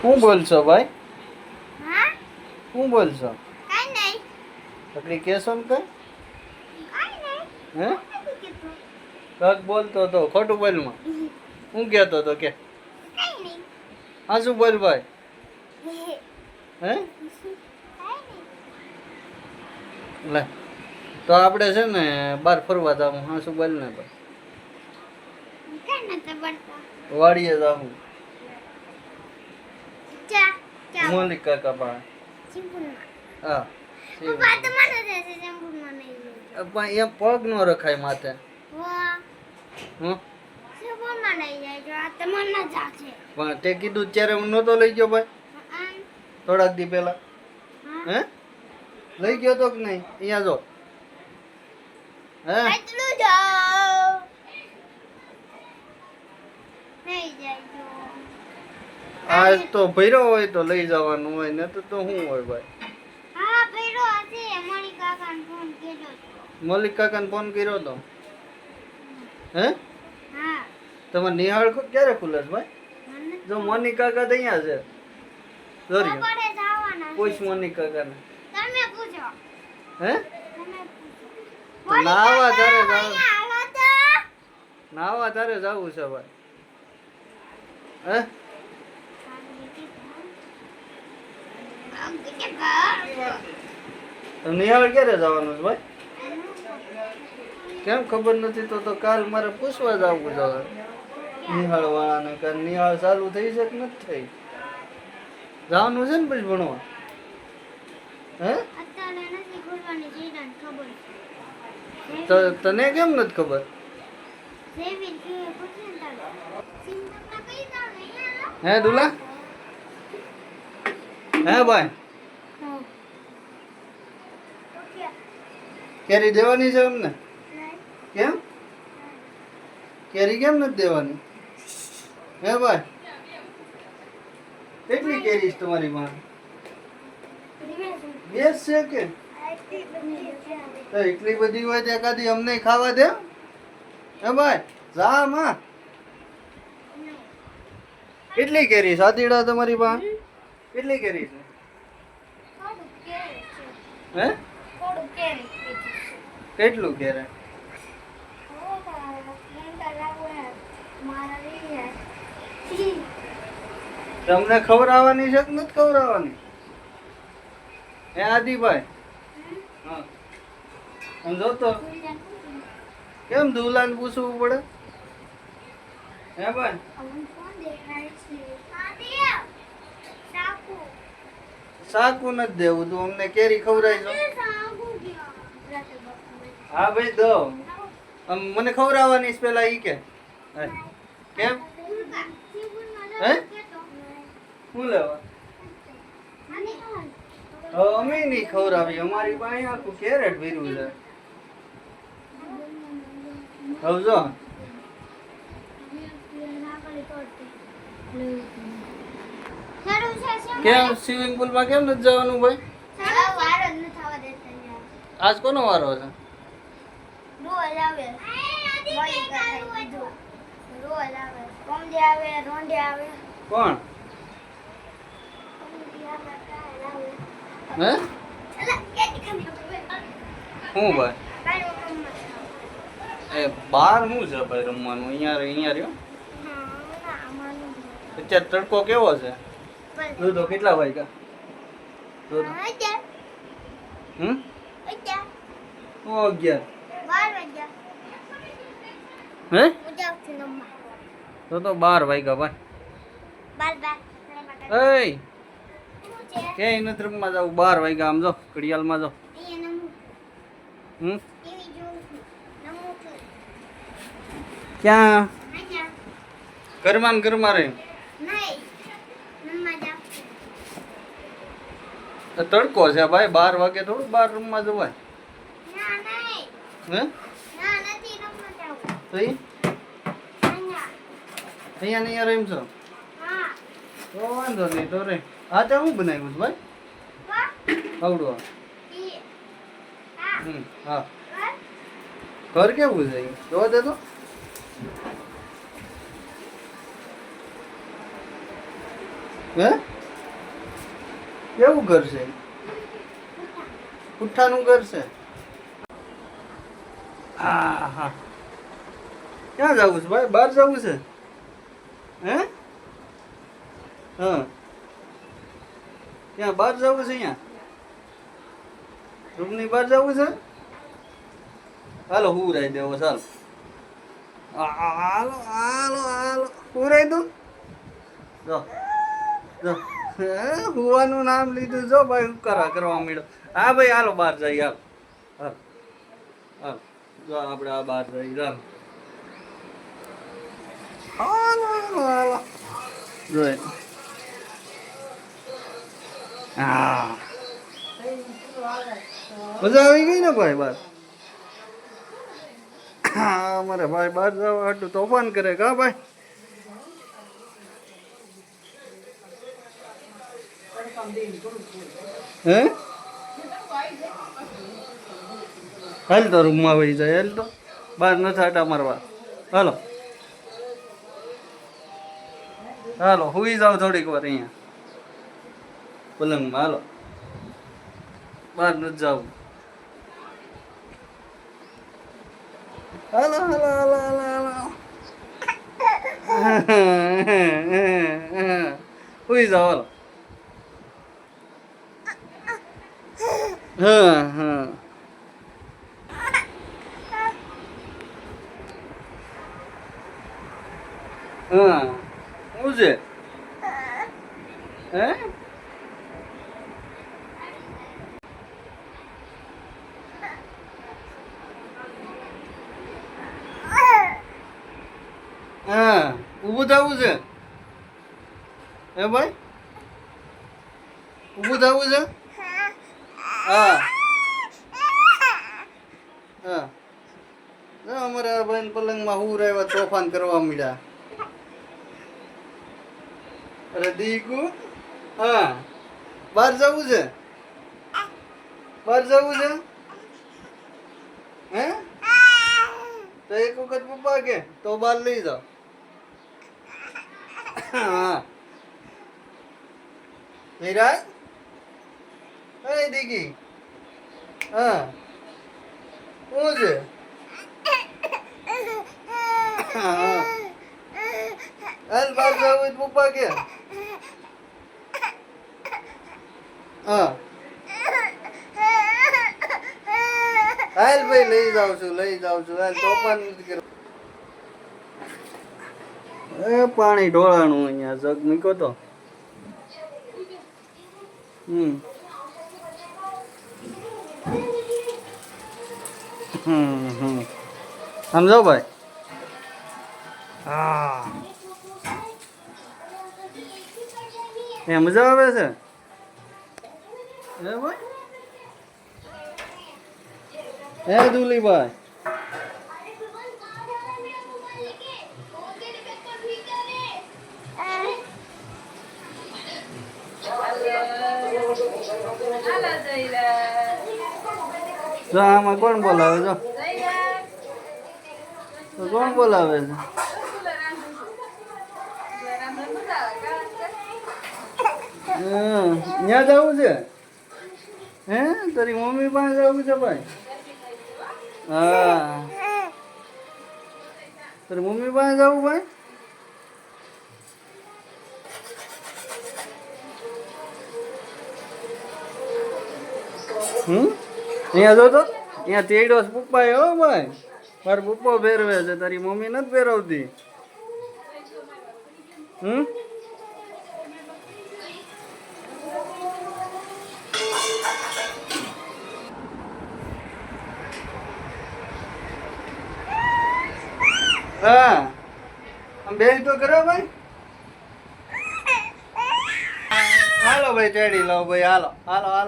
શું બોલશો ભાઈ? હા શું બોલશો? કાઈ નહીં તકડી કેસો ને કઈ? કાઈ નહીં હે નથી કીધું કક બોલતો તો ખોટું બોલમાં હું કહેતો તો કે કાઈ નહીં હા શું બોલ ભાઈ? હે કાઈ નહીં લે તો આપણે છે ને બહાર ફરવા જાવું. હા શું બોલ ને ભાઈ? કાઈ નથી પડતા વાડીએ જાવું. ચા ચા મોલિક કાકા પાસે. સિમ્પલમાં હા પપ્પા તમારે રહેશે સિમ્પલમાં નહીં પણ એ પગ નો રખાય માથે. વાહ હં સિમ્પલમાં નહીં જાય જો આ તમારે જાશે પણ તે કીધું ત્યારે હું નહોતો લઈ ગયો ભાઈ થોડાક દી પહેલા. હે લઈ ગયો તો કે નહીં? અહીંયા જો હે એટલું જાઓ નહીં જાય જો આજ તો ભર્યો હોય તો લઈ જવાનું હોય ને તો શું હોય ભાઈ? હા પેલો હશે મણી કાકાને ફોન કર્યો હતો. મલિક કાકાને ફોન કર્યો તો. હે હા તમારે નિહાળ ક્યારે ખુલે છે ભાઈ? મને જો મની કાકા તો અહીંયા છે. જોરી બપોરે જવાના પૂછ મની કાકાને. તમે પૂછો હે તમે પૂછો તો નાવા તારે જાવ. અહીંયા હાલો તો નાવા તારે જવું છે ભાઈ. હે તો નિહાળ ક્યારે જવાનું છે ભાઈ? કેમ ખબર નથી? તો કાલ મારે પૂછવા જવું છે નિહાળ વાળાને કે નિહાળ ચાલુ થઈ છે કે નથી થઈ. જવાનું છે ને પછી ભણવા. હે અત્યારે નથી ખોલવાની જીરાને ખબર તો તને કેમ નથી ખબર? સેવિન કે પૂછે ને તારે સિમ્પલમાં કઈ જાવ અહીંયા હે દુલા? હે ભાઈ હા કેરી દેવાની છે અમને? કેમ કેરી કેમ નથી દેવાની? હે ભાઈ કેટલી કેરી છે તમારી પાસે? બેસ છે કે તો એટલી બધી હોય તો એકાદી અમને ખાવા દે. હે ભાઈ જા માં. કેટલી કેરી સાદીડા તમારી પાસે? કેટલી કેરી છે? હે કેટલું કેરે? તમને ખવડાવવાની છે કે નથી ખવડાવવાની? હે આદિભાઈ? હા આમ જોતો કેમ દુલાને પૂછવું પડે? હે ભાઈ સાકું નથી દેવું તું અમને કેરી ખવડાવી દો. હા ભાઈ દો. આમ મને ખવડાવવાની છે પેલા ઈ કે હે? કેમ હે શું લેવા? અમે નહીં ખવડાવી અમારી પાસે આખું કેરેટ ભર્યું છે. હવે જો કેમ સ્વિમિંગ પુલ માં કેમ નથી જવાનું ભાઈ? આજ કોનો વારો છે? કોણ? હે શું ભાઈ? એ બાર શું છે ભાઈ રમવાનું? અહીંયા રહ્યો. અત્યારે તડકો કેવો છે? દૂધો કેટલા વાગ્યા? દૂધો 11. હે તો 12 વાગ્યા ભાઈ. ક્યાંય નથી રમવા જવું. 12 વાગ્યા. આમ જો ઘડિયાળમાં જો. ક્યાં? ઘરમાં ને ઘરમાં રહે. તડકો છે ભાઈ. 12 વાગે થોડું બહાર રમવા જવાય. હે તો અહીંયા ને રહીમ છો તો વાંધો નહીં તો રે. હા ત્યાં શું બનાવ્યું છે ભાઈ? આવડું હા ઘર કેવું છે જોવા દે તો. હે કેવું ઘર છે? પુઠ્ઠાનું ઘર છે. હા હા. ક્યાં જવું છે ભાઈ? બહાર જવું છે? હે? હા. ક્યાં બહાર જવું છે? અહીંયા રૂમની બહાર જવું છે? હાલો હું રાઈ દેવો ચાલ. હાલો હાલો હાલો હું રાઈ દઉં. જો જો હુવાનું નામ લીધું. જો ભાઈ કરવા માંડ્યો. હા ભાઈ હાલો બહાર જઈએ. હાલ હાલ હાલ. જો આપણે આ બહાર જઈએ. ચાલ હાલો હાલો હાલો. જોઈ હા મજા આવી ગઈ ને ભાઈ બહાર. હા અમારે ભાઈ બહાર જવા હાટું તોફાન કરે કા ભાઈ. હે હાલ તો રૂમમાં વહી જાય. હાલ તો બહાર નથી આટા મારવા. હાલો હાલો હુઈ જાવ થોડીક વાર અહીંયા પલંગમાં. હાલો બહાર નથી જવું. હાલો હાલો હાલો હાલો હાલો. હુઈ જાવ હાલો. હા હા હા શું છે? હે હા ઊભું થવું છે? હે ભાઈ ઊભું થવું છે? હા હા. અમારે આ ભાઈ પલંગમાં હું રહેવા તોફાન કરવા મળ્યા. અરે દીકુ હા બહાર જવું છે? બહાર જવું છે? હે તો એક વખત પપ્પા કે તો બહાર લઈ જાઓ. હા નિરાજ હે દીકી હા શું છે? હા હાલ બહાર જવું પપ્પા કે હા હાલ ભાઈ લઈ જાઉં છું હાલ તોફાન નથી કરો. એ પાણી ઢોળાણું અહીંયા જગ મૂકો તો. સમજો ભાઈ. હા એ મજા આવે છે. હે ભાઈ હે દુલીભાઈ જો આમાં કોણ બોલાવે? જો તો કોણ બોલાવે છે? ત્યાં જવું છે? હે તારી મમ્મી પાસે જવું છે ભાઈ? હા તારી મમ્મી પાસે જવું ભાઈ? અહીંયા જો તો અહીંયા તેડો પપ્પા હો ભાઈ. મારો પપ્પો પહેરવે છે તારી મમ્મી નથી પહેરવતી. હા આમ બેસી તો કરો ભાઈ. હાલો ભાઈ તેડી લો ભાઈ. હાલો હાલો હાલો.